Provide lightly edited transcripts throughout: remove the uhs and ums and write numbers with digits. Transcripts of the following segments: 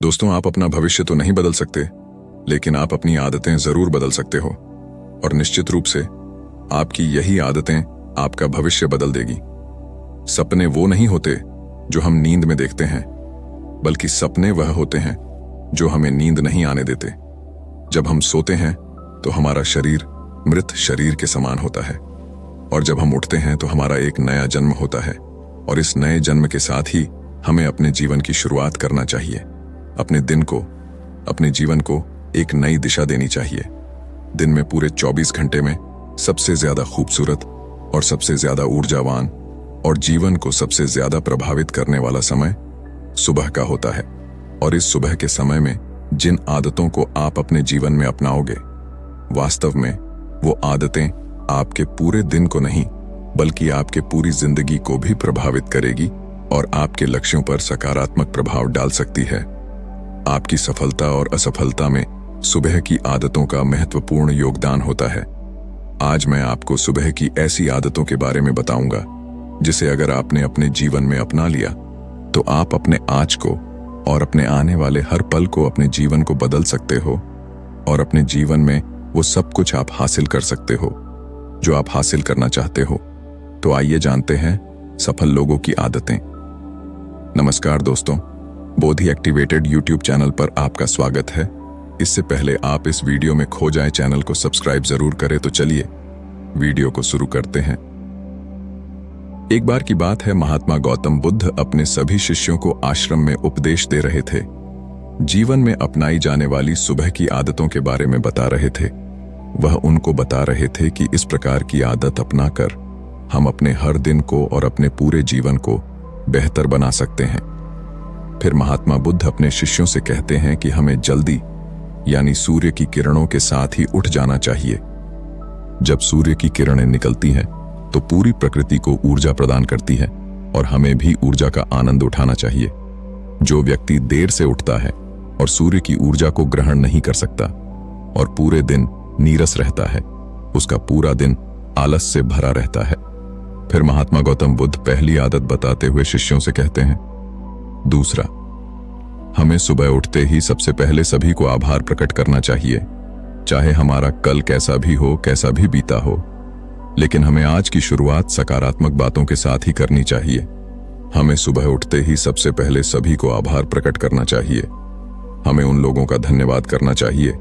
दोस्तों, आप अपना भविष्य तो नहीं बदल सकते, लेकिन आप अपनी आदतें जरूर बदल सकते हो। और निश्चित रूप से आपकी यही आदतें आपका भविष्य बदल देगी। सपने वो नहीं होते जो हम नींद में देखते हैं, बल्कि सपने वह होते हैं जो हमें नींद नहीं आने देते। जब हम सोते हैं तो हमारा शरीर मृत शरीर के समान होता है, और जब हम उठते हैं तो हमारा एक नया जन्म होता है। और इस नए जन्म के साथ ही हमें अपने जीवन की शुरुआत करना चाहिए। अपने दिन को, अपने जीवन को एक नई दिशा देनी चाहिए। दिन में पूरे 24 घंटे में सबसे ज्यादा खूबसूरत और सबसे ज्यादा ऊर्जावान और जीवन को सबसे ज्यादा प्रभावित करने वाला समय सुबह का होता है। और इस सुबह के समय में जिन आदतों को आप अपने जीवन में अपनाओगे, वास्तव में वो आदतें आपके पूरे दिन को नहीं, बल्कि आपके पूरी जिंदगी को भी प्रभावित करेगी और आपके लक्ष्यों पर सकारात्मक प्रभाव डाल सकती है। आपकी सफलता और असफलता में सुबह की आदतों का महत्वपूर्ण योगदान होता है। आज मैं आपको सुबह की ऐसी आदतों के बारे में बताऊंगा जिसे अगर आपने अपने जीवन में अपना लिया तो आप अपने आज को और अपने आने वाले हर पल को, अपने जीवन को बदल सकते हो और अपने जीवन में वो सब कुछ आप हासिल कर सकते हो जो आप हासिल करना चाहते हो। तो आइए जानते हैं सफल लोगों की आदतें। नमस्कार दोस्तों, बोधि एक्टिवेटेड यूट्यूब चैनल पर आपका स्वागत है। इससे पहले आप इस वीडियो में खो जाए चैनल को सब्सक्राइब जरूर करें। तो चलिए वीडियो को शुरू करते हैं। एक बार की बात है, महात्मा गौतम बुद्ध अपने सभी शिष्यों को आश्रम में उपदेश दे रहे थे। जीवन में अपनाई जाने वाली सुबह की आदतों के बारे में बता रहे थे। वह उनको बता रहे थे कि इस प्रकार की आदत अपनाकर हम अपने हर दिन को और अपने पूरे जीवन को बेहतर बना सकते हैं। फिर महात्मा बुद्ध अपने शिष्यों से कहते हैं कि हमें जल्दी, यानी सूर्य की किरणों के साथ ही उठ जाना चाहिए। जब सूर्य की किरणें निकलती हैं तो पूरी प्रकृति को ऊर्जा प्रदान करती है और हमें भी ऊर्जा का आनंद उठाना चाहिए। जो व्यक्ति देर से उठता है और सूर्य की ऊर्जा को ग्रहण नहीं कर सकता और पूरे दिन नीरस रहता है, उसका पूरा दिन आलस से भरा रहता है। फिर महात्मा गौतम बुद्ध पहली आदत बताते हुए शिष्यों से कहते हैं, दूसरा, हमें सुबह उठते ही सबसे पहले सभी को आभार प्रकट करना चाहिए। चाहे हमारा कल कैसा भी हो, कैसा भी बीता हो, लेकिन हमें आज की शुरुआत सकारात्मक बातों के साथ ही करनी चाहिए। हमें सुबह उठते ही सबसे पहले सभी को आभार प्रकट करना चाहिए। हमें उन लोगों का धन्यवाद करना चाहिए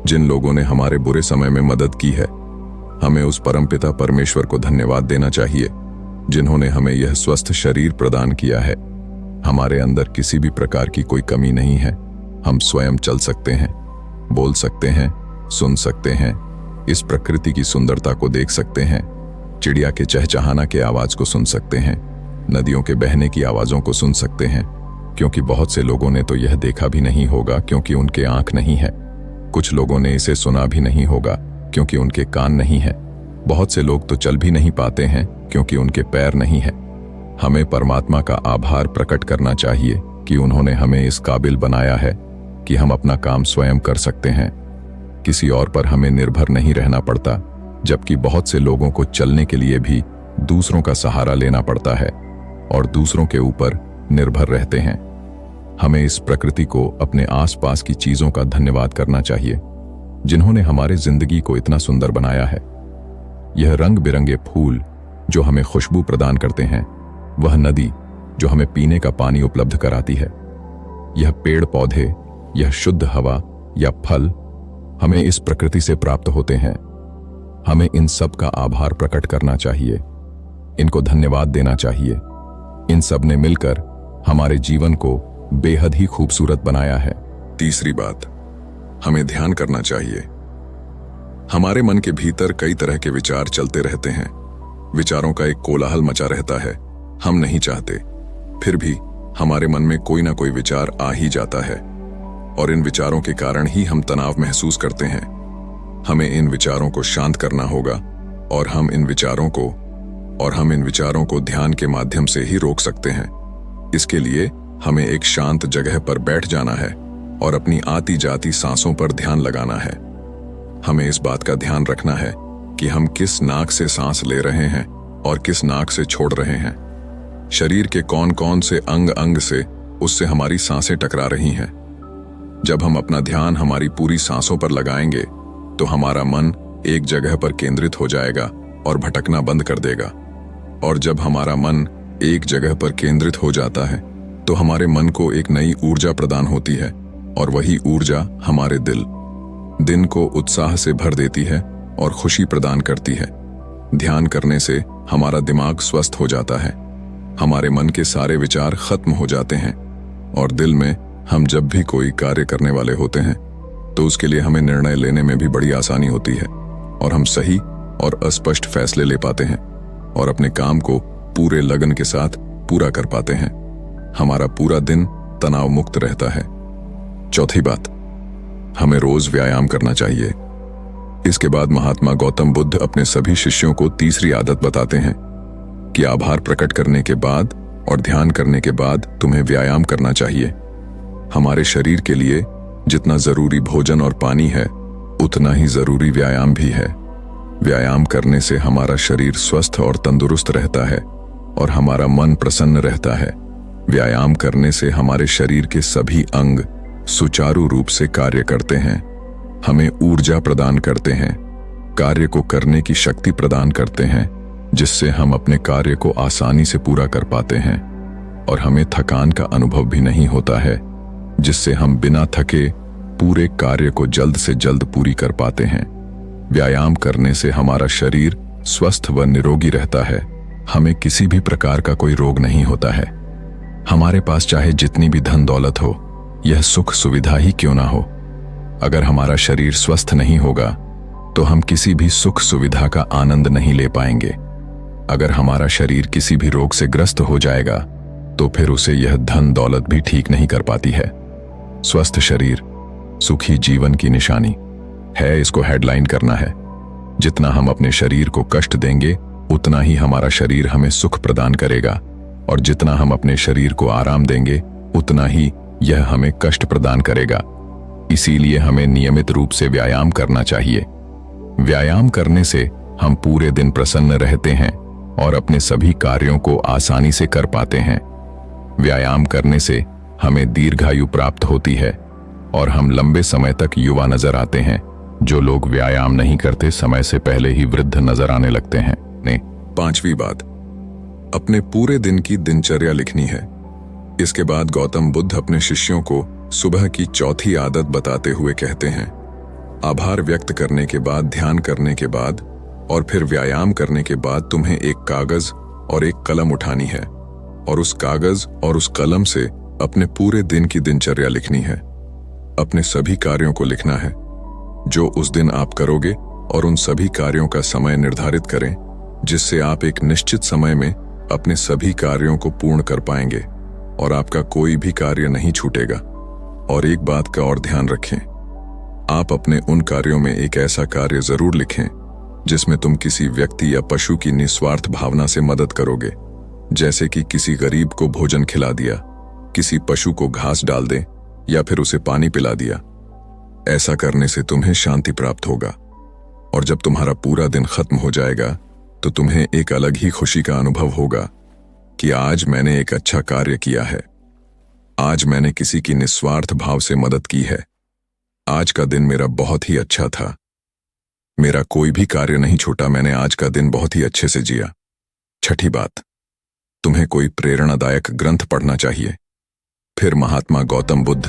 जिन लोगों ने हमारे बुरे समय में मदद की है। हमें उस परमपिता परमेश्वर को धन्यवाद देना चाहिए जिन्होंने हमें यह स्वस्थ शरीर प्रदान किया है। हमारे अंदर किसी भी प्रकार की कोई कमी नहीं है। हम स्वयं चल सकते हैं, बोल सकते हैं, सुन सकते हैं, इस प्रकृति की सुंदरता को देख सकते हैं, चिड़िया के चहचहाना के आवाज को सुन सकते हैं, नदियों के बहने की आवाजों को सुन सकते हैं। क्योंकि बहुत से लोगों ने तो यह देखा भी नहीं होगा क्योंकि उनके आंख नहीं है। कुछ लोगों ने इसे सुना भी नहीं होगा क्योंकि उनके कान नहीं है। बहुत से लोग तो चल भी नहीं पाते हैं क्योंकि उनके पैर नहीं है। हमें परमात्मा का आभार प्रकट करना चाहिए कि उन्होंने हमें इस काबिल बनाया है कि हम अपना काम स्वयं कर सकते हैं। किसी और पर हमें निर्भर नहीं रहना पड़ता, जबकि बहुत से लोगों को चलने के लिए भी दूसरों का सहारा लेना पड़ता है और दूसरों के ऊपर निर्भर रहते हैं। हमें इस प्रकृति को, अपने आसपास की चीजों का धन्यवाद करना चाहिए जिन्होंने हमारे जिंदगी को इतना सुंदर बनाया है। यह रंग बिरंगे फूल जो हमें खुशबू प्रदान करते हैं, वह नदी जो हमें पीने का पानी उपलब्ध कराती है, यह पेड़ पौधे, यह शुद्ध हवा या फल हमें इस प्रकृति से प्राप्त होते हैं। हमें इन सब का आभार प्रकट करना चाहिए, इनको धन्यवाद देना चाहिए। इन सब ने मिलकर हमारे जीवन को बेहद ही खूबसूरत बनाया है। तीसरी बात, हमें ध्यान करना चाहिए। हमारे मन के भीतर कई तरह के विचार चलते रहते हैं। विचारों का एक कोलाहल मचा रहता है। हम नहीं चाहते, फिर भी हमारे मन में कोई ना कोई विचार आ ही जाता है और इन विचारों के कारण ही हम तनाव महसूस करते हैं। हमें इन विचारों को शांत करना होगा और हम इन विचारों को ध्यान के माध्यम से ही रोक सकते हैं। इसके लिए हमें एक शांत जगह पर बैठ जाना है और अपनी आती जाती सांसों पर ध्यान लगाना है। हमें इस बात का ध्यान रखना है कि हम किस नाक से सांस ले रहे हैं और किस नाक से छोड़ रहे हैं। शरीर के कौन कौन से अंग से उससे हमारी सांसें टकरा रही हैं। जब हम अपना ध्यान हमारी पूरी सांसों पर लगाएंगे तो हमारा मन एक जगह पर केंद्रित हो जाएगा और भटकना बंद कर देगा। और जब हमारा मन एक जगह पर केंद्रित हो जाता है तो हमारे मन को एक नई ऊर्जा प्रदान होती है, और वही ऊर्जा हमारे दिन को उत्साह से भर देती है और खुशी प्रदान करती है। ध्यान करने से हमारा दिमाग स्वस्थ हो जाता है, हमारे मन के सारे विचार खत्म हो जाते हैं, और दिल में हम जब भी कोई कार्य करने वाले होते हैं तो उसके लिए हमें निर्णय लेने में भी बड़ी आसानी होती है, और हम सही और अस्पष्ट फैसले ले पाते हैं और अपने काम को पूरे लगन के साथ पूरा कर पाते हैं। हमारा पूरा दिन तनाव मुक्त रहता है। चौथी बात, हमें रोज व्यायाम करना चाहिए। इसके बाद महात्मा गौतम बुद्ध अपने सभी शिष्यों को तीसरी आदत बताते हैं कि आभार प्रकट करने के बाद और ध्यान करने के बाद तुम्हें व्यायाम करना चाहिए। हमारे शरीर के लिए जितना जरूरी भोजन और पानी है उतना ही जरूरी व्यायाम भी है। व्यायाम करने से हमारा शरीर स्वस्थ और तंदुरुस्त रहता है और हमारा मन प्रसन्न रहता है। व्यायाम करने से हमारे शरीर के सभी अंग सुचारू रूप से कार्य करते हैं, हमें ऊर्जा प्रदान करते हैं, कार्य को करने की शक्ति प्रदान करते हैं, जिससे हम अपने कार्य को आसानी से पूरा कर पाते हैं, और हमें थकान का अनुभव भी नहीं होता है, जिससे हम बिना थके पूरे कार्य को जल्द से जल्द पूरी कर पाते हैं। व्यायाम करने से हमारा शरीर स्वस्थ व निरोगी रहता है, हमें किसी भी प्रकार का कोई रोग नहीं होता है। हमारे पास चाहे जितनी भी धन दौलत हो, यह सुख सुविधा ही क्यों ना हो, अगर हमारा शरीर स्वस्थ नहीं होगा तो हम किसी भी सुख सुविधा का आनंद नहीं ले पाएंगे। अगर हमारा शरीर किसी भी रोग से ग्रस्त हो जाएगा तो फिर उसे यह धन दौलत भी ठीक नहीं कर पाती है। स्वस्थ शरीर सुखी जीवन की निशानी है, इसको हेडलाइन करना है। जितना हम अपने शरीर को कष्ट देंगे उतना ही हमारा शरीर हमें सुख प्रदान करेगा, और जितना हम अपने शरीर को आराम देंगे उतना ही यह हमें कष्ट प्रदान करेगा। इसीलिए हमें नियमित रूप से व्यायाम करना चाहिए। व्यायाम करने से हम पूरे दिन प्रसन्न रहते हैं और अपने सभी कार्यों को आसानी से कर पाते हैं। व्यायाम करने से हमें दीर्घायु प्राप्त होती है और हम लंबे समय तक युवा नजर आते हैं। जो लोग व्यायाम नहीं करते समय से पहले ही वृद्ध नजर आने लगते हैं। पांचवी बात, अपने पूरे दिन की दिनचर्या लिखनी है। इसके बाद गौतम बुद्ध अपने शिष्यों को सुबह की चौथी आदत बताते हुए कहते हैं, आभार व्यक्त करने के बाद, ध्यान करने के बाद और फिर व्यायाम करने के बाद तुम्हें एक कागज और एक कलम उठानी है, और उस कागज और उस कलम से अपने पूरे दिन की दिनचर्या लिखनी है। अपने सभी कार्यों को लिखना है जो उस दिन आप करोगे, और उन सभी कार्यों का समय निर्धारित करें, जिससे आप एक निश्चित समय में अपने सभी कार्यों को पूर्ण कर पाएंगे और आपका कोई भी कार्य नहीं छूटेगा। और एक बात का और ध्यान रखें, आप अपने उन कार्यों में एक ऐसा कार्य जरूर लिखें जिसमें तुम किसी व्यक्ति या पशु की निस्वार्थ भावना से मदद करोगे, जैसे कि किसी गरीब को भोजन खिला दिया, किसी पशु को घास डाल दें या फिर उसे पानी पिला दिया। ऐसा करने से तुम्हें शांति प्राप्त होगा, और जब तुम्हारा पूरा दिन खत्म हो जाएगा तो तुम्हें एक अलग ही खुशी का अनुभव होगा कि आज मैंने एक अच्छा कार्य किया है, आज मैंने किसी की निस्वार्थ भाव से मदद की है, आज का दिन मेरा बहुत ही अच्छा था, मेरा कोई भी कार्य नहीं छूटा, मैंने आज का दिन बहुत ही अच्छे से जिया। छठी बात, तुम्हें कोई प्रेरणादायक ग्रंथ पढ़ना चाहिए। फिर महात्मा गौतम बुद्ध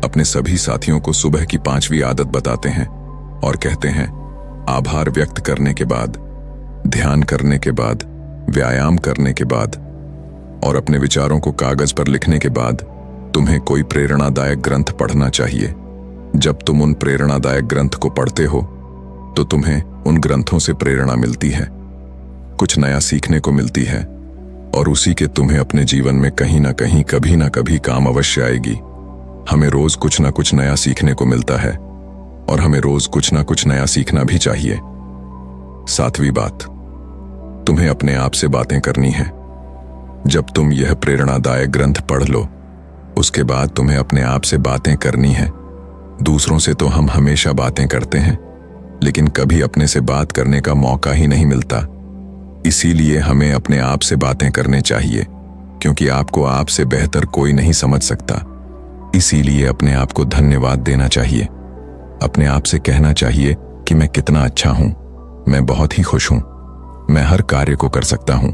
अपने सभी साथियों को सुबह की पांचवी आदत बताते हैं और कहते हैं, आभार व्यक्त करने के बाद, ध्यान करने के बाद, व्यायाम करने के बाद और अपने विचारों को कागज पर लिखने के बाद तुम्हें कोई प्रेरणादायक ग्रंथ पढ़ना चाहिए। जब तुम उन प्रेरणादायक ग्रंथ को पढ़ते हो तो तुम्हें उन ग्रंथों से प्रेरणा मिलती है, कुछ नया सीखने को मिलती है, और उसी के तुम्हें अपने जीवन में कहीं ना कहीं कभी ना कभी काम अवश्य आएगी। हमें रोज कुछ ना कुछ नया सीखने को मिलता है और हमें रोज कुछ ना कुछ नया सीखना भी चाहिए। सातवीं बात, तुम्हें अपने आप से बातें करनी है। जब तुम यह प्रेरणादायक ग्रंथ पढ़ लो, उसके बाद तुम्हें अपने आप से बातें करनी है। दूसरों से तो हम हमेशा बातें करते हैं, लेकिन कभी अपने से बात करने का मौका ही नहीं मिलता। इसीलिए हमें अपने आप से बातें करने चाहिए, क्योंकि आपको आपसे बेहतर कोई नहीं समझ सकता। इसीलिए अपने आप को धन्यवाद देना चाहिए। अपने आप से कहना चाहिए कि मैं कितना अच्छा हूं, मैं बहुत ही खुश हूं, मैं हर कार्य को कर सकता हूं,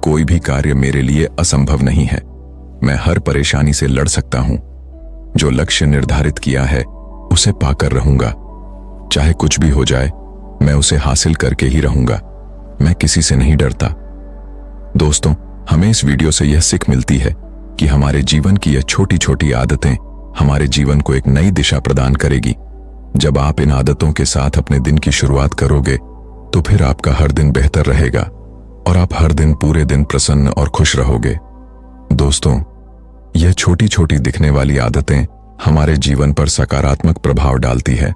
कोई भी कार्य मेरे लिए असंभव नहीं है, मैं हर परेशानी से लड़ सकता हूं, जो लक्ष्य निर्धारित किया है उसे पाकर रहूंगा, चाहे कुछ भी हो जाए मैं उसे हासिल करके ही रहूंगा, मैं किसी से नहीं डरता। दोस्तों, हमें इस वीडियो से यह सीख मिलती है कि हमारे जीवन की यह छोटी छोटी आदतें हमारे जीवन को एक नई दिशा प्रदान करेगी। जब आप इन आदतों के साथ अपने दिन की शुरुआत करोगे तो फिर आपका हर दिन बेहतर रहेगा और आप हर दिन पूरे दिन प्रसन्न और खुश रहोगे। दोस्तों, यह छोटी छोटी दिखने वाली आदतें हमारे जीवन पर सकारात्मक प्रभाव डालती है।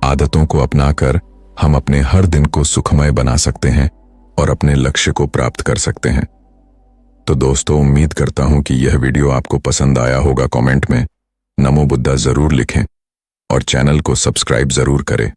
आदतों को अपनाकर हम अपने हर दिन को सुखमय बना सकते हैं और अपने लक्ष्य को प्राप्त कर सकते हैं। तो दोस्तों, उम्मीद करता हूं कि यह वीडियो आपको पसंद आया होगा। कमेंट में नमो बुद्धा जरूर लिखें और चैनल को सब्सक्राइब जरूर करें।